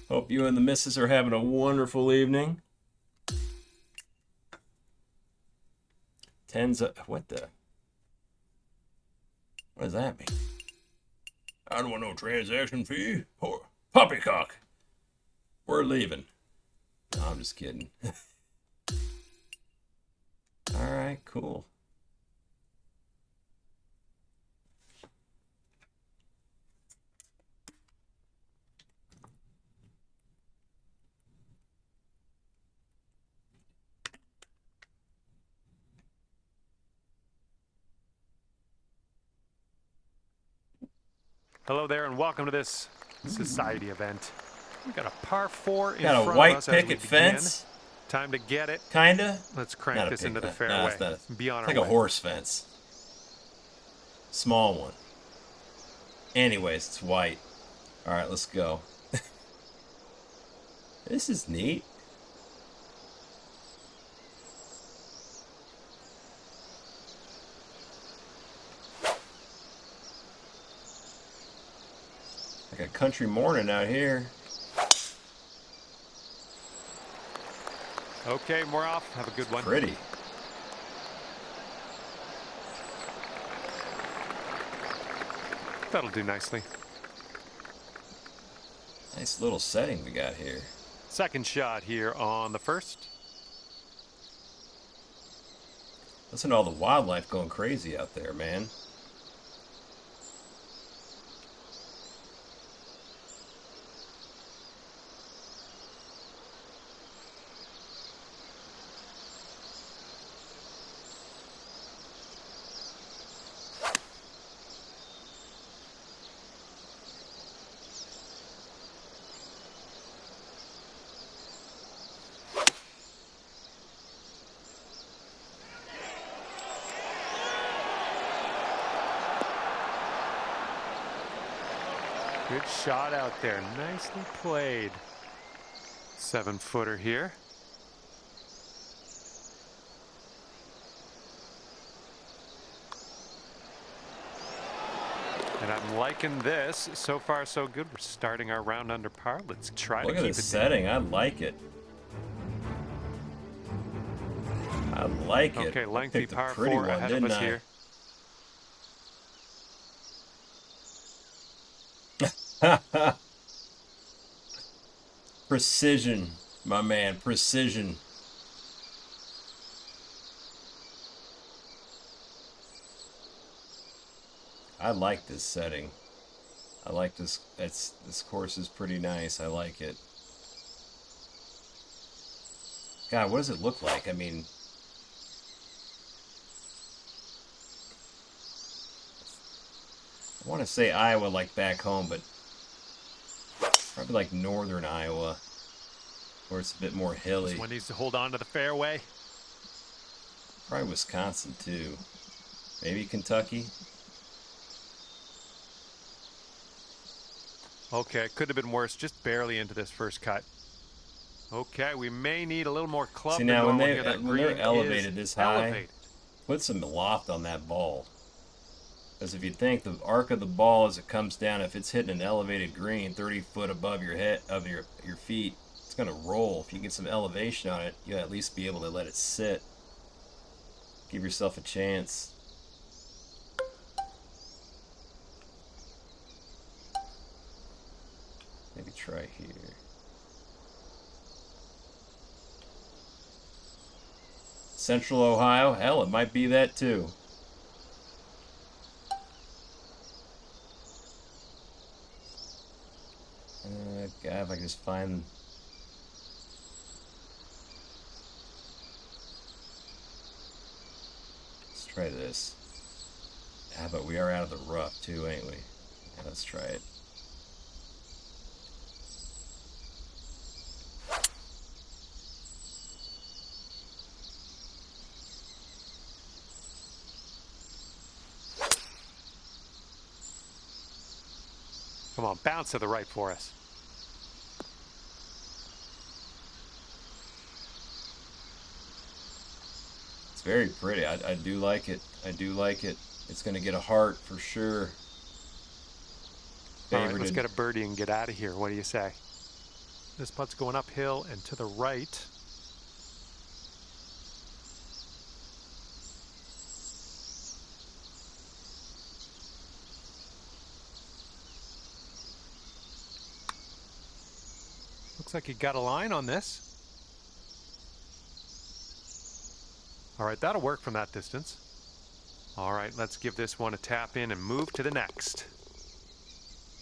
Hope you and the missus are having a wonderful evening. What does that mean? I don't want no transaction fee. Poppycock. We're leaving. No, I'm just kidding. Alright, cool. Hello there, and welcome to this society event. We've got a par 4 in Got front a of white us as we picket begin. fence. Time to get it. Kinda. Let's crank Not a this picket into the fence. fairway. No, it's not Be on it's our like way. a horse fence. Small one. Anyways, it's white. Alright, let's go. This is neat. Like a country morning out here. Okay, we're off. Have a good one. Pretty. That'll do nicely. Nice little setting we got here. Second shot here on the first. Listen to all the wildlife going crazy out there, man. Good shot out there. Nicely played. 7-footer here. And I'm liking this. So far, so good. We're starting our round under par. Let's try to Look keep at it this setting. I like it. I like it. Okay, I lengthy picked a par pretty 4 one, ahead of didn't us I? here. Precision, my man. Precision. I like this setting. I like this. This course is pretty nice. I like it. God, what does it look like? I mean, I want to say Iowa like back home, but probably like northern Iowa, where it's a bit more hilly. This one needs to hold on to the fairway. Probably Wisconsin too. Maybe Kentucky. Okay, could have been worse. Just barely into this first cut. Okay, we may need a little more club See than now, when normal here. That they're green elevated is this high, elevated. put some loft on that ball. Because if you think the arc of the ball as it comes down, if it's hitting an elevated green 30 foot above your head, of your feet, it's gonna roll. If you get some elevation on it, you'll at least be able to let it sit. Give yourself a chance. Maybe try here. Central Ohio? Hell, it might be that too. God, if I can just find... Let's try this. Ah, but we are out of the rough too, ain't we? Yeah, let's try it. Come on, bounce to the right for us. It's very pretty. I do like it. I do like it. It's going to get a heart for sure. All right, let's get a birdie and get out of here. What do you say? This putt's going uphill and to the right. Looks like he got a line on this. All right, that'll work from that distance. All right, let's give this one a tap in and move to the next.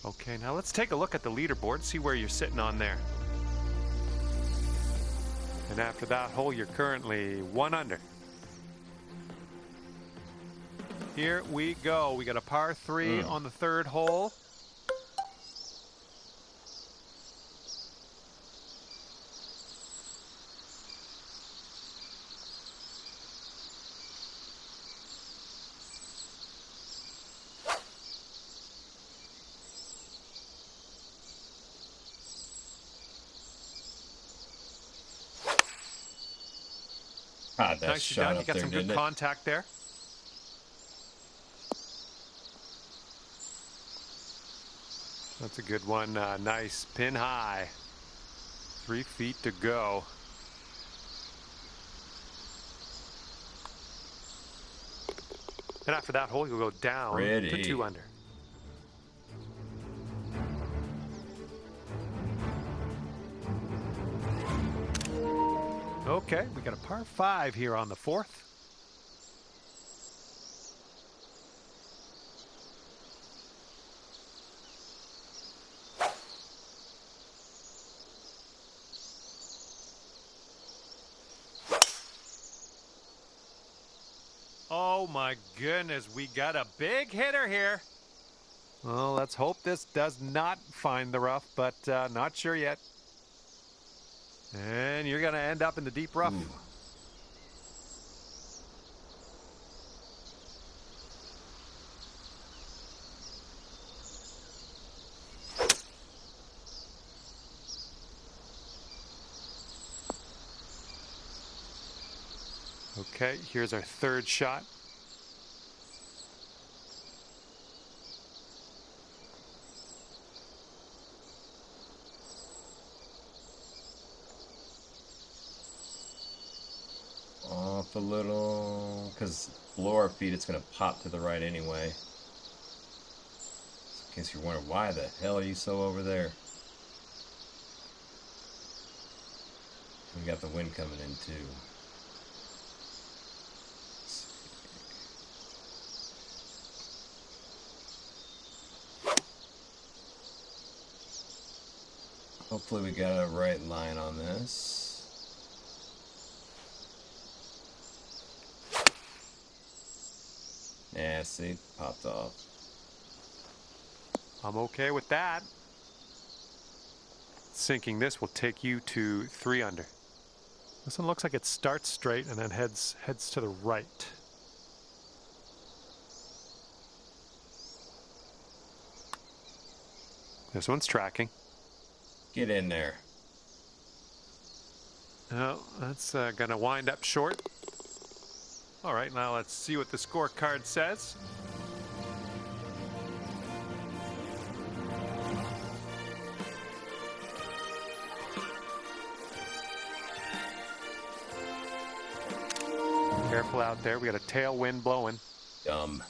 Okay, now let's take a look at the leaderboard, see where you're sitting on there. And after that hole, you're currently 1 under. Here we go. We got a par 3 on the 3rd hole. God, that Nicely shot done. up You got there, some didn't good it? contact there. That's a good one. Nice pin high. 3 feet to go. And after that hole, you'll go down to 2 under. Okay, we got a par 5 here on the 4th. Oh my goodness, we got a big hitter here. Well, let's hope this does not find the rough, but not sure yet. And you're going to end up in the deep rough. Ooh. Okay, here's our 3rd shot. Off a little, because below our feet it's going to pop to the right anyway. Just in case you're wondering, why the hell are you so over there? We got the wind coming in too. Hopefully we got a right line on this. Yeah, see, popped off. I'm okay with that. Sinking this will take you to 3 under. This one looks like it starts straight and then heads to the right. This one's tracking. Get in there. Oh, that's going to wind up short. All right, now let's see what the scorecard says. Careful out there. We got a tailwind blowing. Dumb.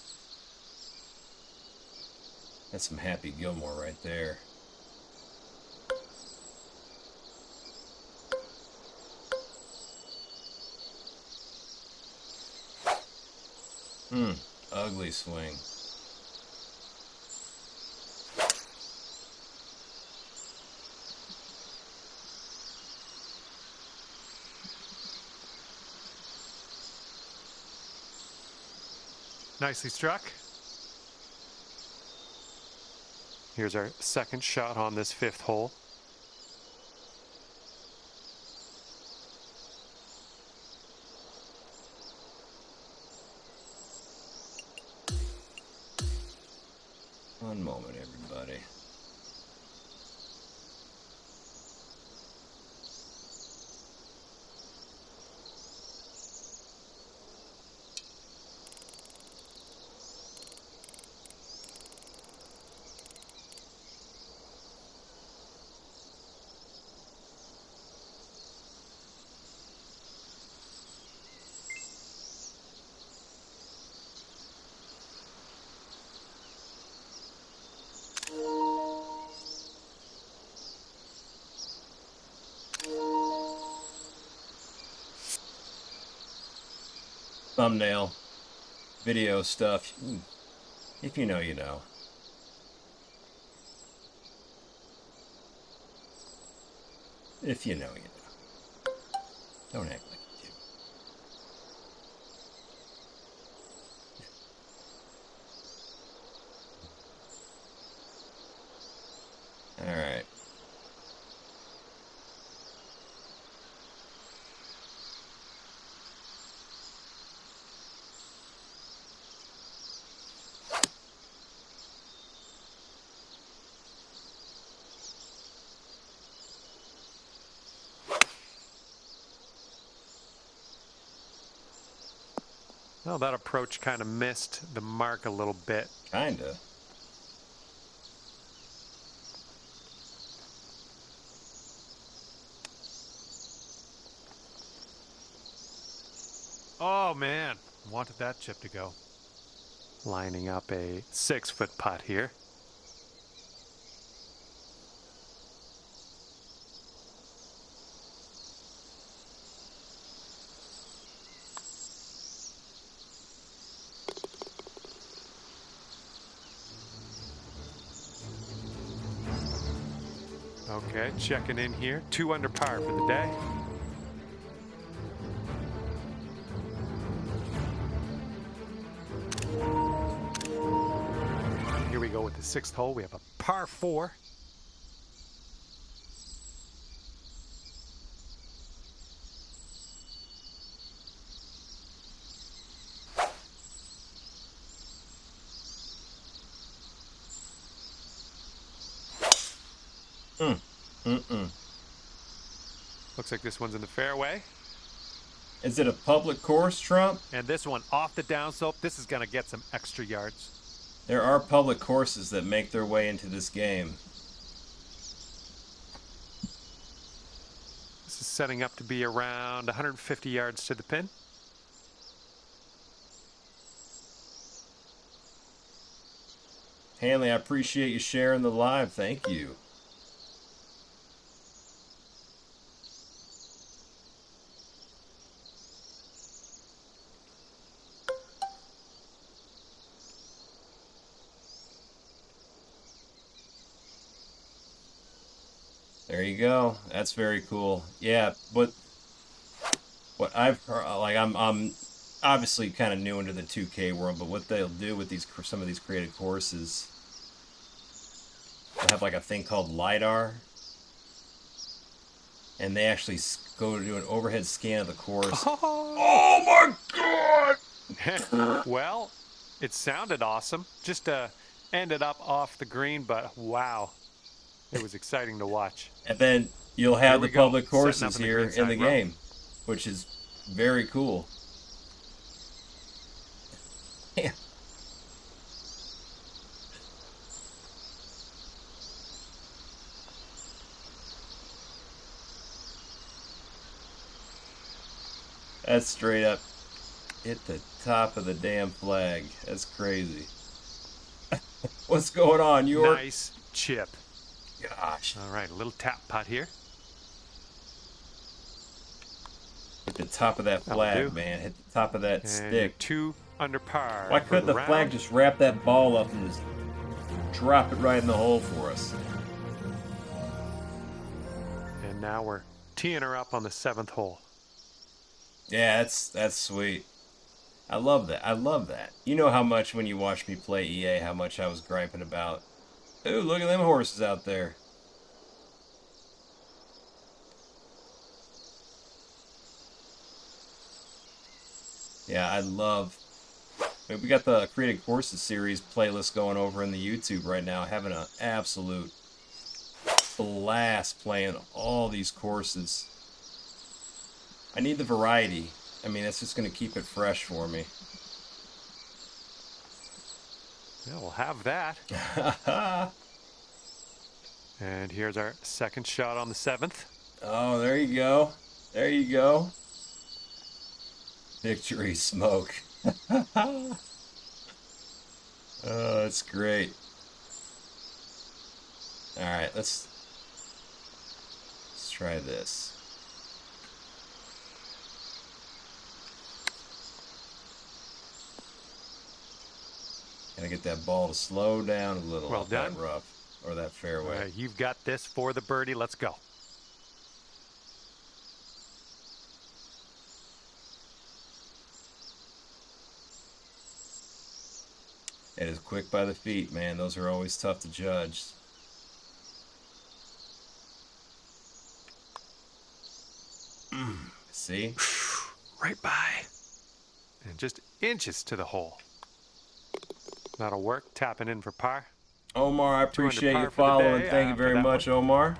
That's some Happy Gilmore right there. Ugly swing. Nicely struck. Here's our 2nd shot on this 5th hole. One moment, everybody. thumbnail video stuff. If you know, you know. If you know, you know. Don't act like you do. All right. Well, that approach kind of missed the mark a little bit. Kinda. Oh, man. Wanted that chip to go. Lining up a 6-foot putt here. Okay, checking in here. 2 under par for the day. Here we go with the 6th hole. We have a par 4. Looks like this one's in the fairway. Is it a public course, Trump? And this one off the downslope. This is going to get some extra yards. There are public courses that make their way into this game. This is setting up to be around 150 yards to the pin. Hanley, I appreciate you sharing the live. Thank you. There you go. That's very cool. Yeah, but what I've heard, like I'm obviously kind of new into the 2K world, but what they'll do with these some of these created courses, they'll have like a thing called LiDAR, and they actually go to do an overhead scan of the course. Oh my God! Well, it sounded awesome. Just ended up off the green, but wow. It was exciting to watch. And then you'll have the public courses in here in the game, which is very cool. Yeah. That's straight up hit the top of the damn flag. That's crazy. What's going on, York? Nice chip. Gosh. All right, a little tap putt here. Hit the top of that flag, man. Hit the top of that and stick. 2 under par. Why couldn't the flag just wrap that ball up and just drop it right in the hole for us? And now we're teeing her up on the 7th hole. Yeah, that's sweet. I love that. I love that. You know how much when you watch me play EA, how much I was griping about. Ooh, look at them horses out there. Yeah, I love... I mean, we got the Created Courses series playlist going over in the YouTube right now, having an absolute blast playing all these courses. I need the variety. I mean, that's just going to keep it fresh for me. Yeah, we'll have that. And here's our 2nd shot on the 7th. Oh, there you go. There you go. Victory smoke. Oh, that's great. All right, let's try this. Gotta get that ball to slow down a little Well off done. that rough or that All fairway. right, you've got this for the birdie. Let's go. It is quick by the feet, man. Those are always tough to judge. See? Right by. And just inches to the hole. That'll work. Tapping in for par. Omar, I appreciate par you for the following. day, Thank you for very that much, one. Omar.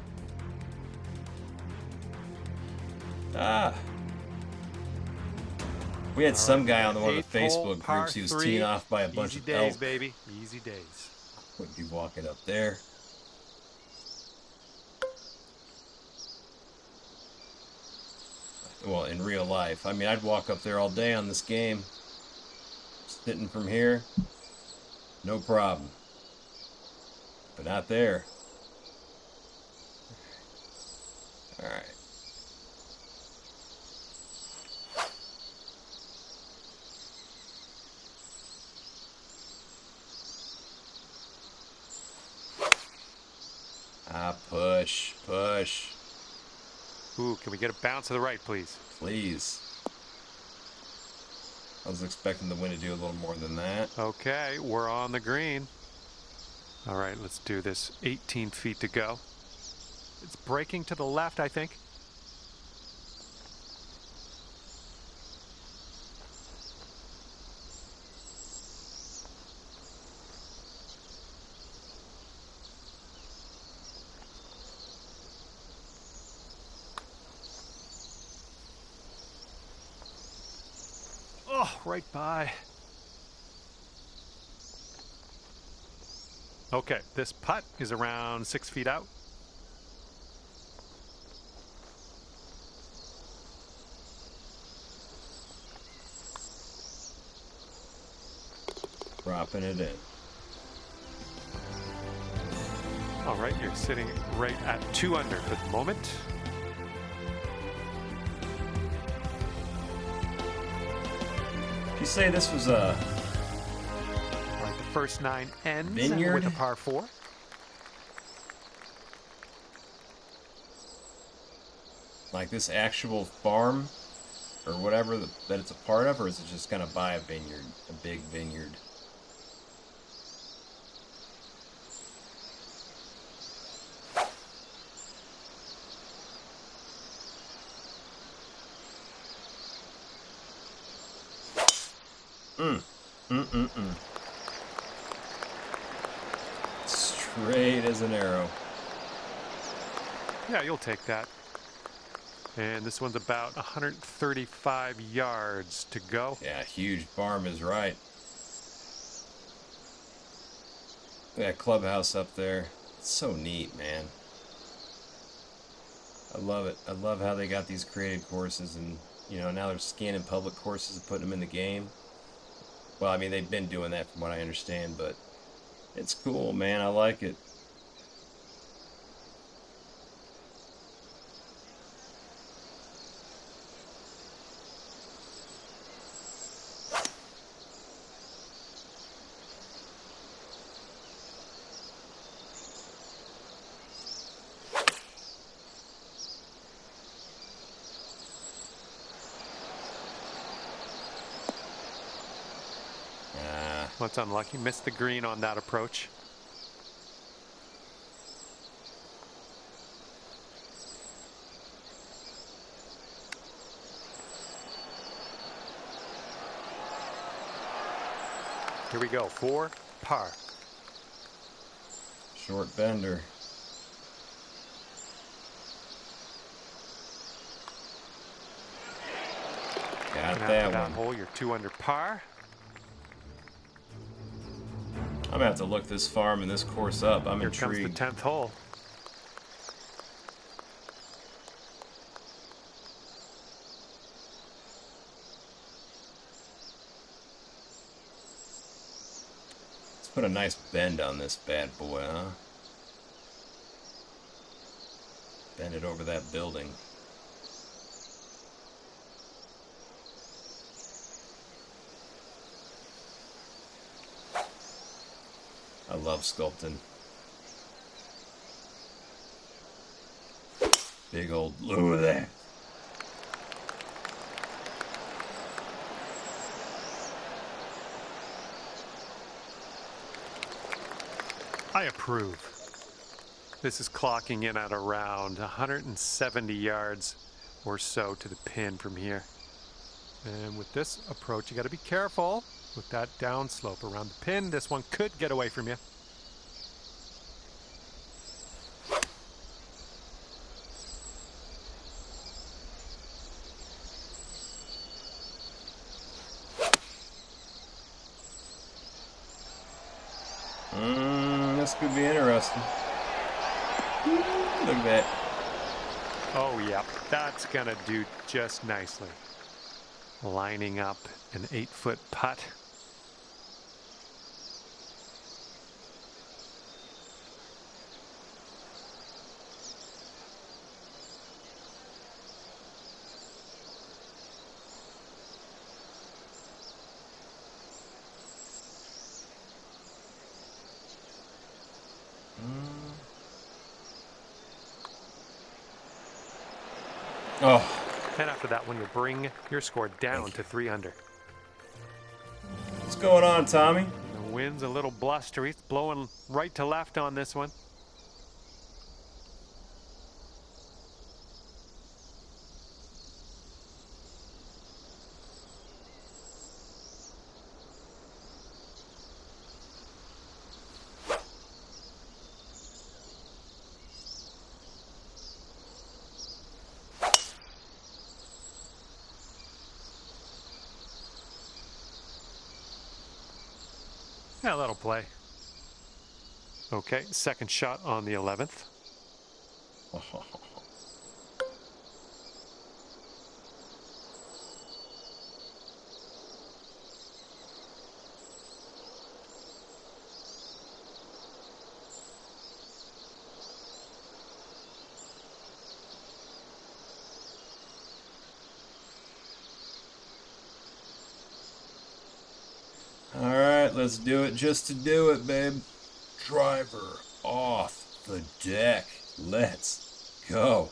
We had some guy on one of the Facebook groups. He was teeing off by a bunch of elk. Easy days, baby. Easy days. Wouldn't be walking up there. Well, in real life. I mean, I'd walk up there all day on this game. Sitting from here, no problem. But not there. All right. Push, push. Ooh, can we get a bounce to the right, please? Please. I was expecting the wind to do a little more than that. Okay, we're on the green. All right, let's do this. 18 feet to go. It's breaking to the left, I think. Oh, right by. Okay, this putt is around 6 feet out. Dropping it in. All right, you're sitting right at 2 under for the moment. You say this was a All right, the first 9 ends vineyard with a par 4. like this actual farm or whatever that it's a part of, or is it just gonna buy a vineyard, a big vineyard? Straight as an arrow. Yeah, you'll take that. And this one's about 135 yards to go. Yeah, huge farm is right. That clubhouse up there. It's so neat, man. I love it. I love how they got these created courses, and you know, now they're scanning public courses and putting them in the game. Well, I mean, they've been doing that from what I understand, but it's cool, man. I like it. Well, it's unlucky. Missed the green on that approach. Here we go. 4 par. Short bender. Got that one. Hole, you're 2 under par. I'm gonna have to look this farm and this course up. I'm intrigued. Here comes the 10th hole. Let's put a nice bend on this bad boy, huh? Bend it over that building. love sculpting. Big old look at that. I approve. This is clocking in at around 170 yards or so to the pin from here. And with this approach, you got to be careful with that downslope around the pin. This one could get away from you. This could be interesting. Look at that. Oh, yeah, that's going to do just nicely. Lining up an 8-foot putt. Oh. And after that one, you'll bring your score down to 3 under. What's going on, Tommy? The wind's a little blustery. It's blowing right to left on this one. Yeah, that'll play. Okay, second shot on the 11th. All right, let's do it just to do it, babe. Driver off the deck. Let's go.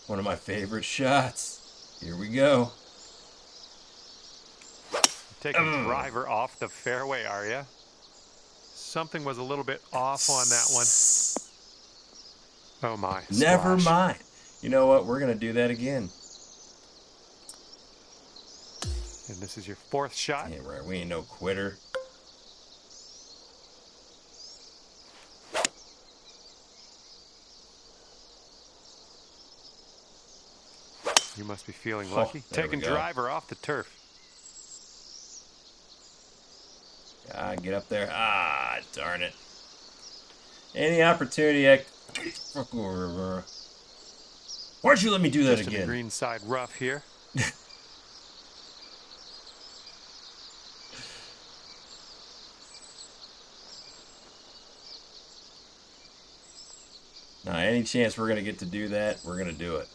One of my favorite shots. Here we go. Taking driver off the fairway, are you? Something was a little bit off on that one. Oh my. Never splash. mind. You know what? We're going to do that again. And this is your 4th shot. Yeah, right. We ain't no quitter. You must be feeling lucky. Taking driver off the turf. Ah, get up there. Ah, darn it. Any opportunity, I... Why'd you let me do that Just again? in the green side rough here. Now, any chance we're going to get to do that, we're going to do it.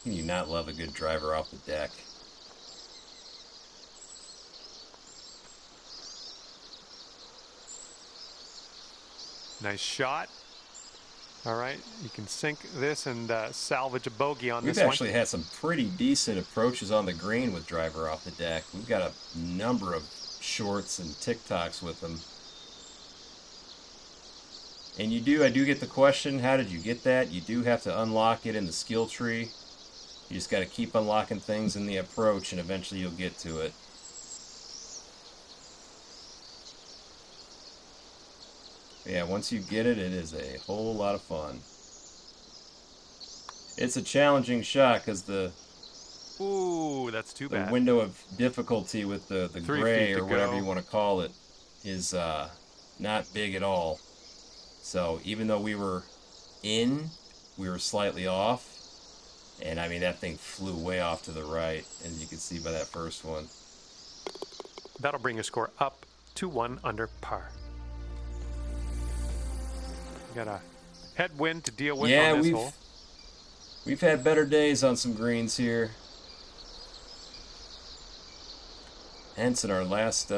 Can you not love a good driver off the deck? Nice shot. All right, you can sink this and salvage a bogey on We've this one. actually had some pretty decent approaches on the green with driver off the deck. We've got a number of shorts and TikToks with them. And I do get the question, how did you get that? You do have to unlock it in the skill tree. You just got to keep unlocking things in the approach, and eventually you'll get to it. But yeah, once you get it, it is a whole lot of fun. It's a challenging shot because Ooh, that's too bad. the window of difficulty with the 3 gray feet to or whatever go. you want to call it is not big at all. So even though we were slightly off. And I mean, that thing flew way off to the right, as you can see by that first one. That'll bring your score up to 1 under par. You got a headwind to deal with on this hole. We've had better days on some greens here. Hence, in our last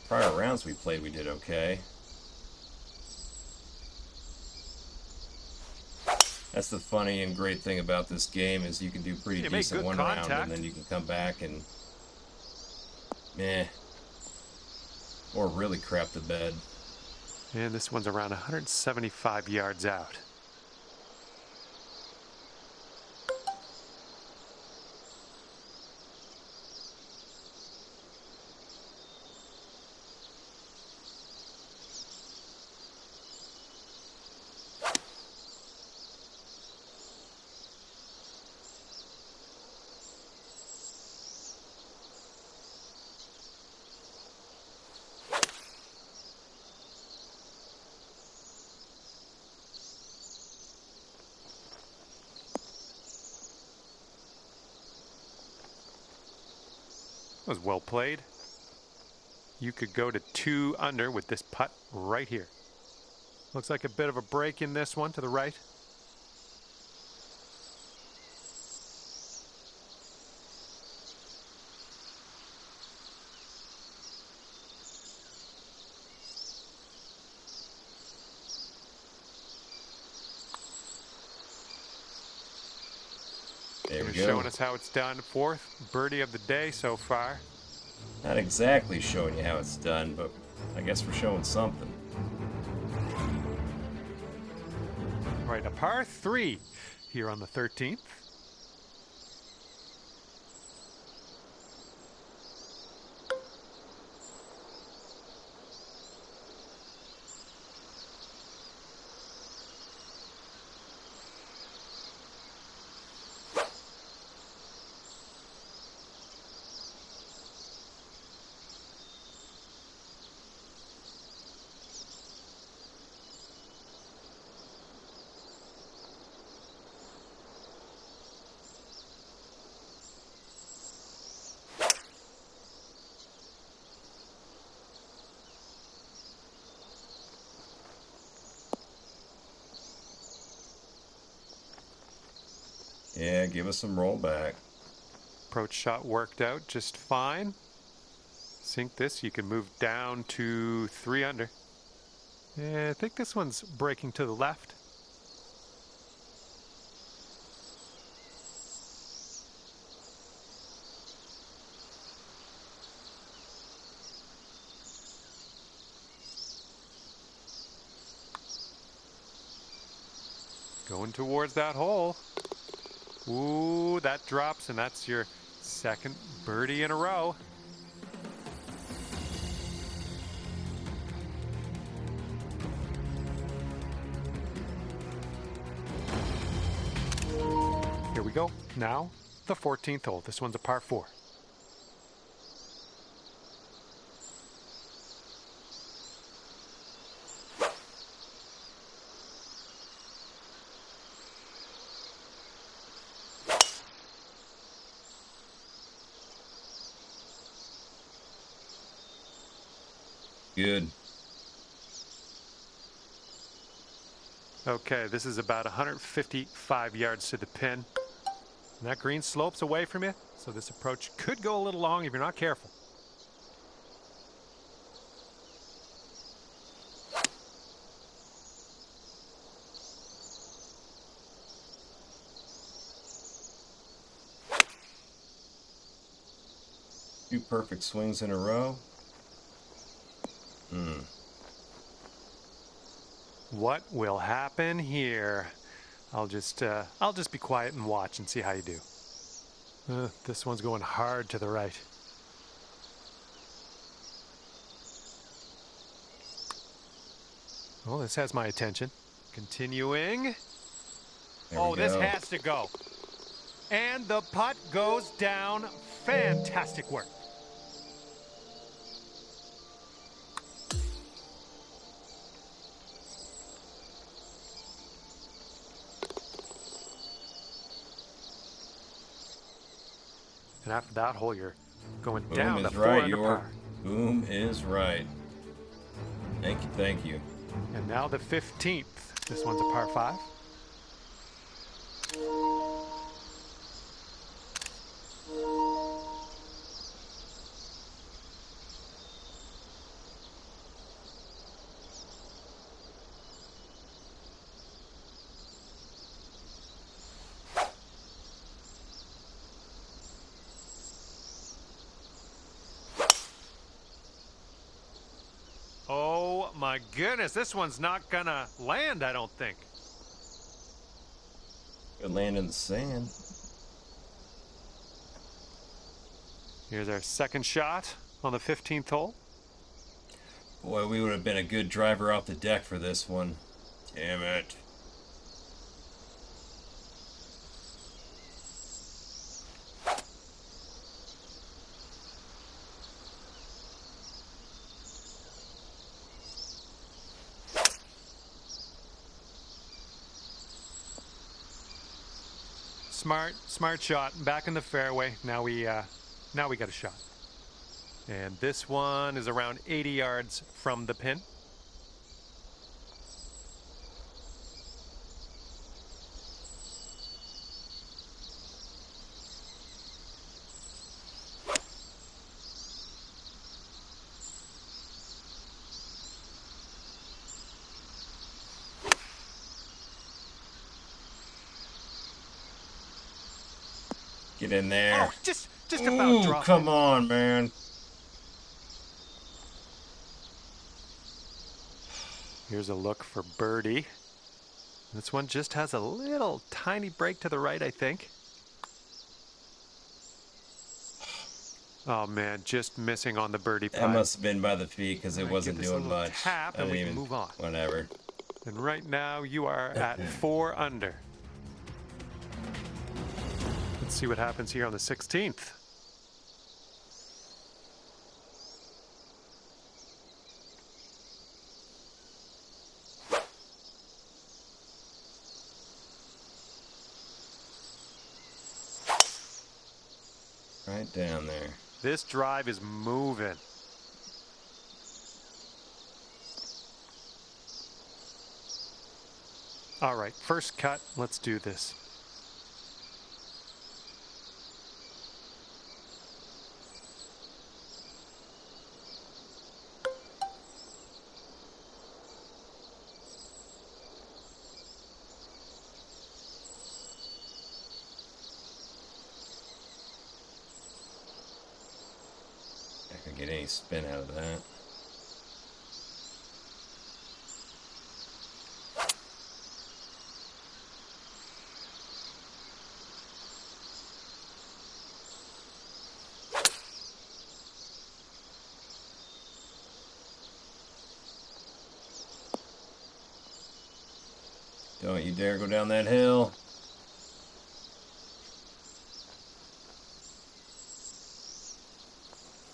prior rounds we played, we did okay. That's the funny and great thing about this game is you can do pretty You make decent good one contact. round and then you can come back and meh, or really crap the bed. And this one's around 175 yards out. That was well played. You could go to 2 under with this putt right here. Looks like a bit of a break in this one to the right. There we Showing go. us how it's done. 4th birdie of the day so far. Not exactly showing you how it's done, but I guess we're showing something. Right, a par 3 here on the 13th. Yeah, give us some rollback. Approach shot worked out just fine. Sink this, you can move down to 3 under. Yeah, I think this one's breaking to the left. Going towards that hole. Ooh, that drops, and that's your 2nd birdie in a row. Here we go. Now, the 14th hole. This one's a par 4. Good. Okay, this is about 155 yards to the pin. And that green slopes away from you, so this approach could go a little long if you're not careful. Two perfect swings in a row. What will happen here? I'll just be quiet and watch and see how you do. This one's going hard to the right. Well, this has my attention. Continuing. Oh, this has to go. And the putt goes down. Fantastic work. And after that hole, you're going down to 4 under par. Boom is right. Thank you, thank you. And now the 15th. This one's a par 5. my goodness, this one's not gonna land, I don't think. Could land in the sand. Here's our second shot on the 15th hole. Boy, we would have been a good driver off the deck for this one. Damn it. Smart shot. Back in the fairway. Now we got a shot. And this one is around 80 yards from the pin. Get in there. Oh, just about dropped come it. on, man. Here's a look for birdie. This one just has a little tiny break to the right, I think. Oh man, just missing on the birdie putt. That must have been by the feet because it Alright, wasn't give this a doing little much. tap and we can move on. Whatever. And right now you are at 4 under. Let's see what happens here on the 16th. Right down there. This drive is moving. All right, first cut. Let's do this. I can get any spin out of that. Don't you dare go down that hill.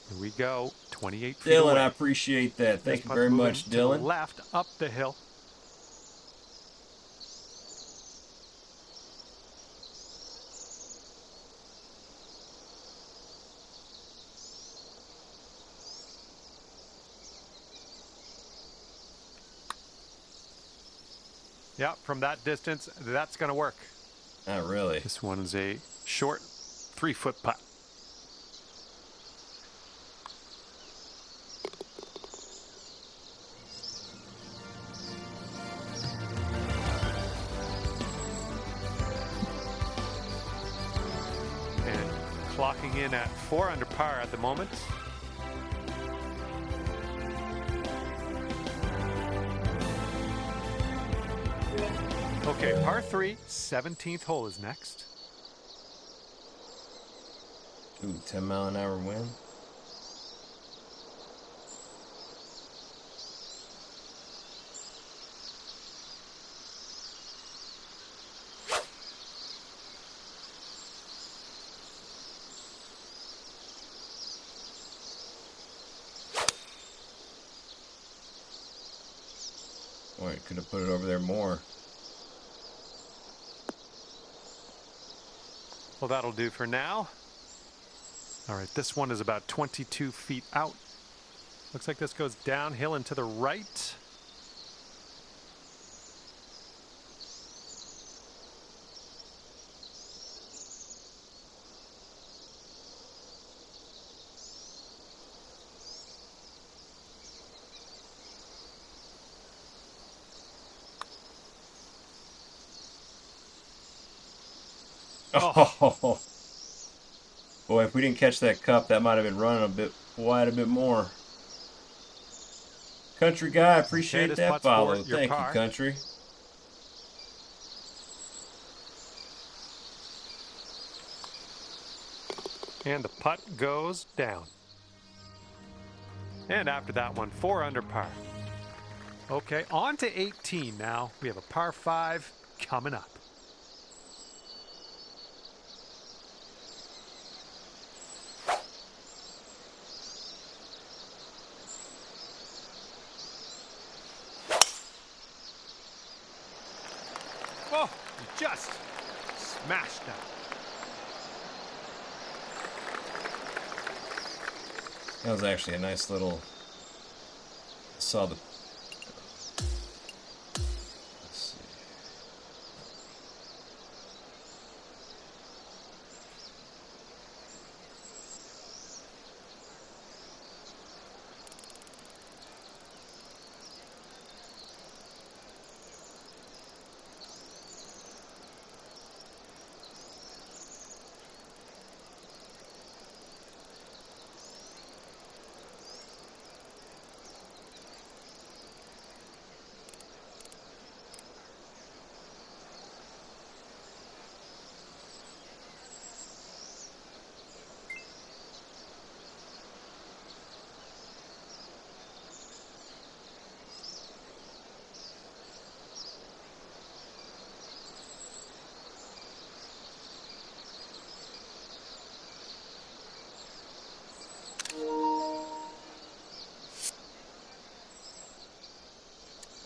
Here we go. 28 feet Dylan, away. I appreciate that. Thank This you putt's very moving much, to the Dylan. left, up the hill. Yeah, from that distance, that's going to work. Not really. This one is a short 3-foot putt. And clocking in at 4 under par at the moment. Okay, par 3, 17th hole is next. Ooh, 10-mile-an-hour wind. Boy, could have put it over there more. Well, that'll do for now. All right, this one is about 22 feet out. Looks like this goes downhill and to the right. Oh. Boy, if we didn't catch that cup, that might have been running a bit wide a bit more. Country guy, appreciate this that putt's follow. for your Thank you, par. country. And the putt goes down. And after that one, 4 under par. Okay, on to 18 now. We have a par 5 coming up. Oh, you just smashed that. That was actually a nice little. I saw the. Let's see.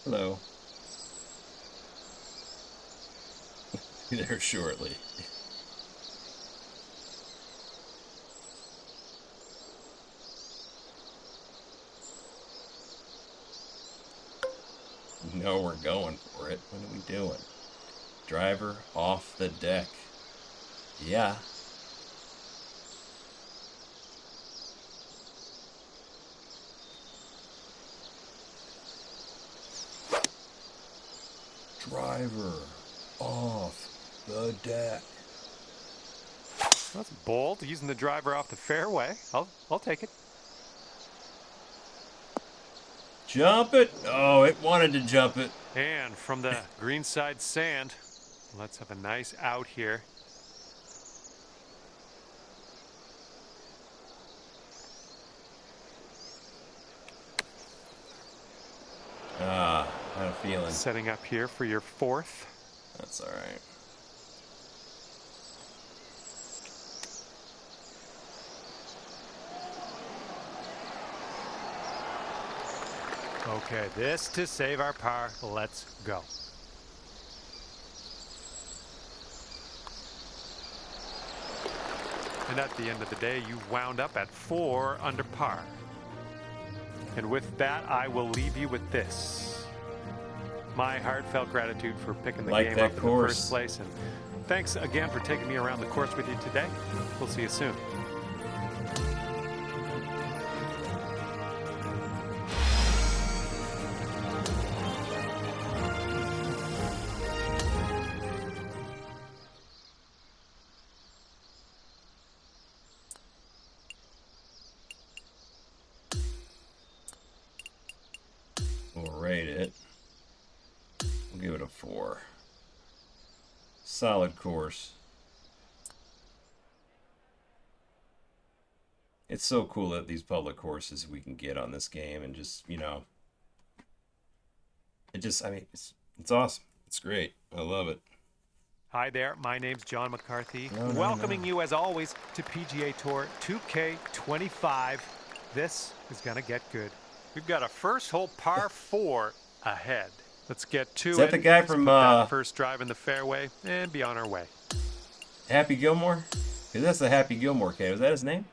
Hello. Be there shortly. No, we're going for it. What are we doing? Driver off the deck. Yeah. Driver off the deck. That's bold, using the driver off the fairway. I'll take it. Jump it. Oh, it wanted to jump it. And from the greenside sand, let's have a nice out here. Ah, I had a feeling. Setting up here for your 4th. That's all right. Okay, this to save our par. Let's go. And at the end of the day, you wound up at 4 under par. And with that, I will leave you with this. My heartfelt gratitude for picking the game up in the first place. And thanks again for taking me around the course with you today. We'll see you soon. We'll rate it. We'll give it a 4. Solid course. It's so cool that these public courses we can get on this game and just, you know, I mean, it's awesome. It's great. I love it. Hi there, my name's John McCarthy. No. Welcoming you as always to PGA Tour 2K25. This is gonna get good. We've got a first hole par 4 ahead. Let's get to it. Is that the guy Let's from put that first drive in the fairway and be on our way. Happy Gilmore? Because that's the Happy Gilmore kid. Was that his name?